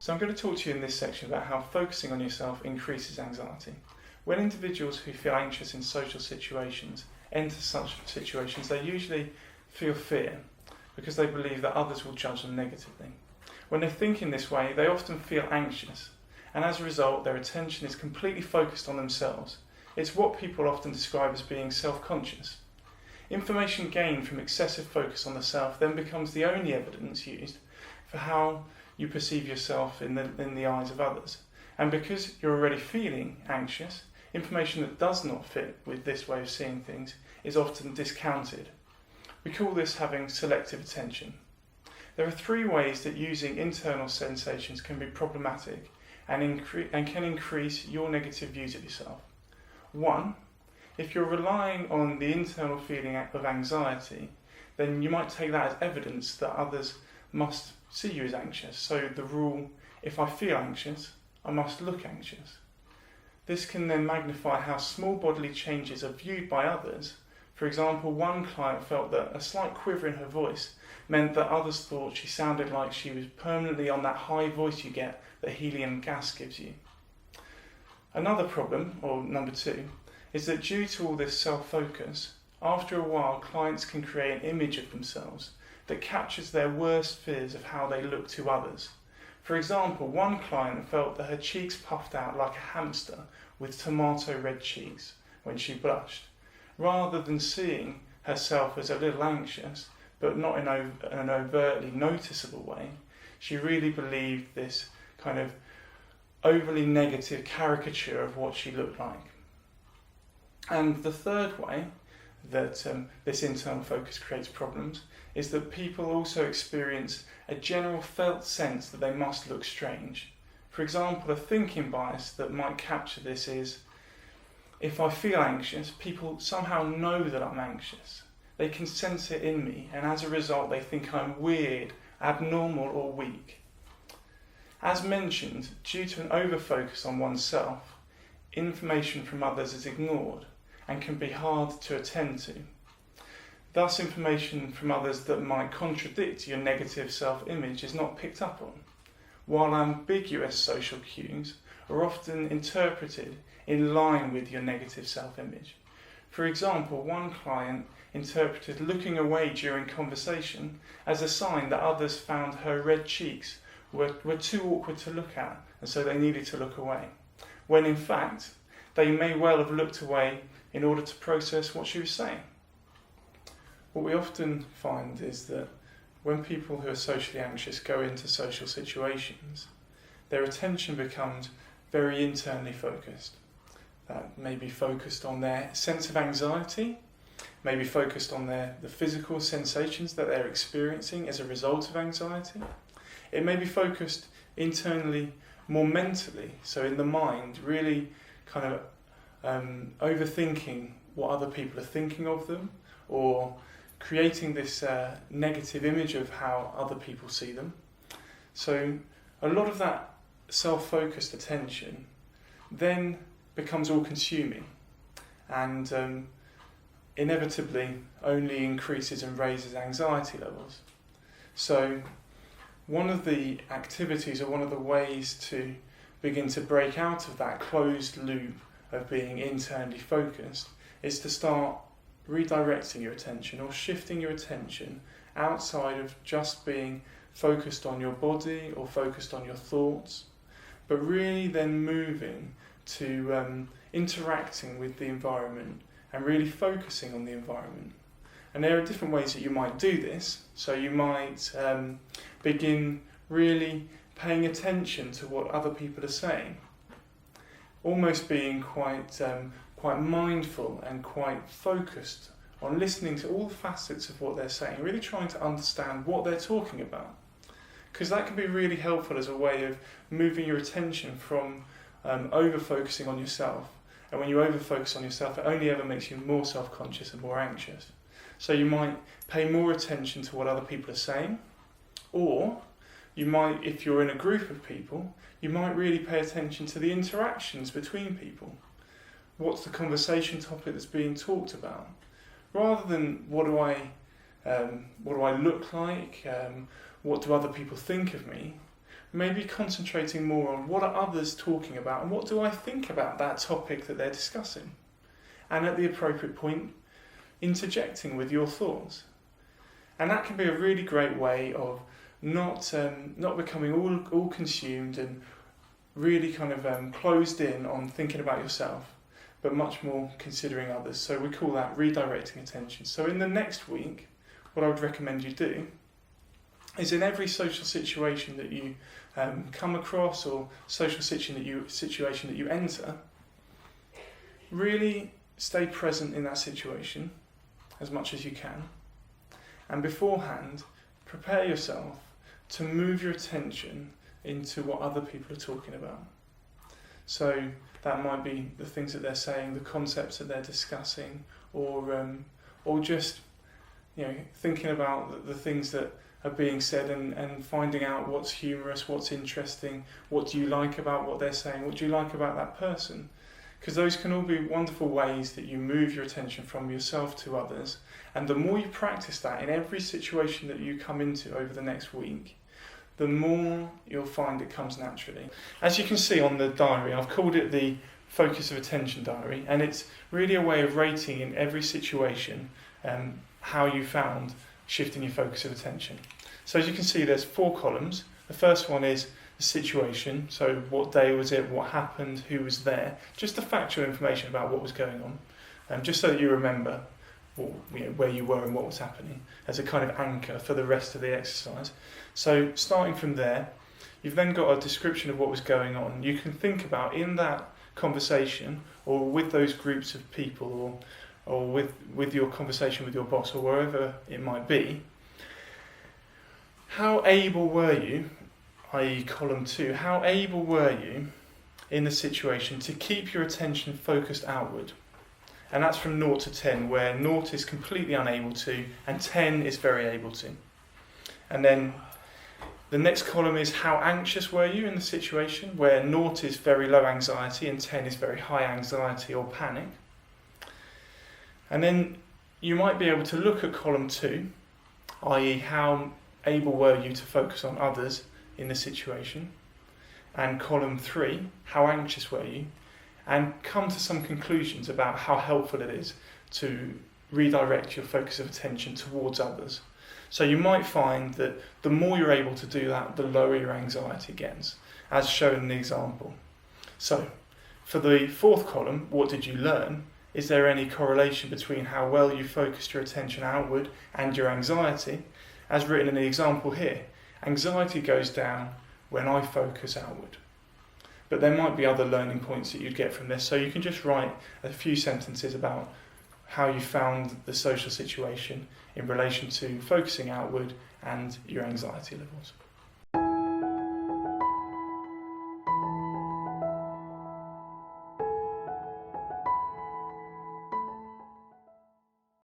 So I'm going to talk to you in this section about how focusing on yourself increases anxiety. When individuals who feel anxious in social situations enter such situations, they usually feel fear because they believe that others will judge them negatively. When they think in this way, they often feel anxious, and as a result, their attention is completely focused on themselves. It's what people often describe as being self-conscious. Information gained from excessive focus on the self then becomes the only evidence used for how you perceive yourself in the eyes of others. And because you're already feeling anxious, information that does not fit with this way of seeing things is often discounted. We call this having selective attention. There are three ways that using internal sensations can be problematic and can increase your negative views of yourself. 1. If you're relying on the internal feeling of anxiety, then you might take that as evidence that others must see you as anxious. So the rule, if I feel anxious, I must look anxious. This can then magnify how small bodily changes are viewed by others. For example, one client felt that a slight quiver in her voice meant that others thought she sounded like she was permanently on that high voice you get that helium gas gives you. Another problem, or number 2, is that due to all this self-focus, after a while clients can create an image of themselves that captures their worst fears of how they look to others. For example, one client felt that her cheeks puffed out like a hamster with tomato red cheeks when she blushed. Rather than seeing herself as a little anxious, but not in an overtly noticeable way, she really believed this kind of overly negative caricature of what she looked like. And the third way that this internal focus creates problems is that people also experience a general felt sense that they must look strange. For example, a thinking bias that might capture this is, if I feel anxious, people somehow know that I'm anxious. They can sense it in me, and as a result they think I'm weird, abnormal or weak. As mentioned, due to an overfocus on oneself, information from others is ignored and can be hard to attend to. Thus, information from others that might contradict your negative self-image is not picked up on, while ambiguous social cues are often interpreted in line with your negative self-image. For example, one client interpreted looking away during conversation as a sign that others found her red cheeks were too awkward to look at, and so they needed to look away, when in fact they may well have looked away in order to process what she was saying. What we often find is that when people who are socially anxious go into social situations, their attention becomes very internally focused. That may be focused on their sense of anxiety, may be focused on the physical sensations that they're experiencing as a result of anxiety. It may be focused internally more mentally, so in the mind, really kind of overthinking what other people are thinking of them, or creating this negative image of how other people see them. So a lot of that self-focused attention then becomes all-consuming and inevitably only increases and raises anxiety levels. So one of the activities, or one of the ways to begin to break out of that closed loop of being internally focused, is to start redirecting your attention or shifting your attention outside of just being focused on your body or focused on your thoughts, but really then moving to interacting with the environment and really focusing on the environment. And there are different ways that you might do this. So you might begin really paying attention to what other people are saying, almost being quite mindful and quite focused on listening to all facets of what they're saying, really trying to understand what they're talking about. Because that can be really helpful as a way of moving your attention from over-focusing on yourself. And when you over-focus on yourself, it only ever makes you more self-conscious and more anxious. So you might pay more attention to what other people are saying, or you might, if you're in a group of people, you might really pay attention to the interactions between people. What's the conversation topic that's being talked about? Rather than what do I look like, what do other people think of me? maybe concentrating more on what are others talking about and what do I think about that topic that they're discussing. And at the appropriate point, interjecting with your thoughts. And that can be a really great way of not becoming all consumed and really kind of closed in on thinking about yourself, but much more considering others. So we call that redirecting attention. So in the next week, what I would recommend you do is in every social situation that you come across or social situation that you enter, really stay present in that situation as much as you can. And beforehand, prepare yourself to move your attention into what other people are talking about. So that might be the things that they're saying, the concepts that they're discussing, or just thinking about the things that are being said and finding out what's humorous, what's interesting, what do you like about what they're saying, what do you like about that person. Because those can all be wonderful ways that you move your attention from yourself to others. And the more you practice that in every situation that you come into over the next week, the more you'll find it comes naturally. As you can see on the diary, I've called it the Focus of Attention Diary, and it's really a way of rating in every situation how you found shifting your focus of attention. So as you can see, there's 4 columns. The first one is the situation, so what day was it, what happened, who was there, just the factual information about what was going on, just so that you remember where you were and what was happening as a kind of anchor for the rest of the exercise. So starting from there, you've then got a description of what was going on. You can think about in that conversation or with those groups of people or with your conversation with your boss or wherever it might be, how able were you, i.e. column 2, how able were you in the situation to keep your attention focused outward? And that's from 0 to 10, where 0 is completely unable to and 10 is very able to. And then the next column is how anxious were you in the situation, where 0 is very low anxiety and 10 is very high anxiety or panic. And then you might be able to look at column 2, i.e. how able were you to focus on others in the situation, and column 3, how anxious were you, and come to some conclusions about how helpful it is to redirect your focus of attention towards others. So you might find that the more you're able to do that, the lower your anxiety gets, as shown in the example. So for the 4th column, what did you learn? Is there any correlation between how well you focused your attention outward and your anxiety? As written in the example here, anxiety goes down when I focus outward. But there might be other learning points that you'd get from this, so you can just write a few sentences about how you found the social situation in relation to focusing outward and your anxiety levels.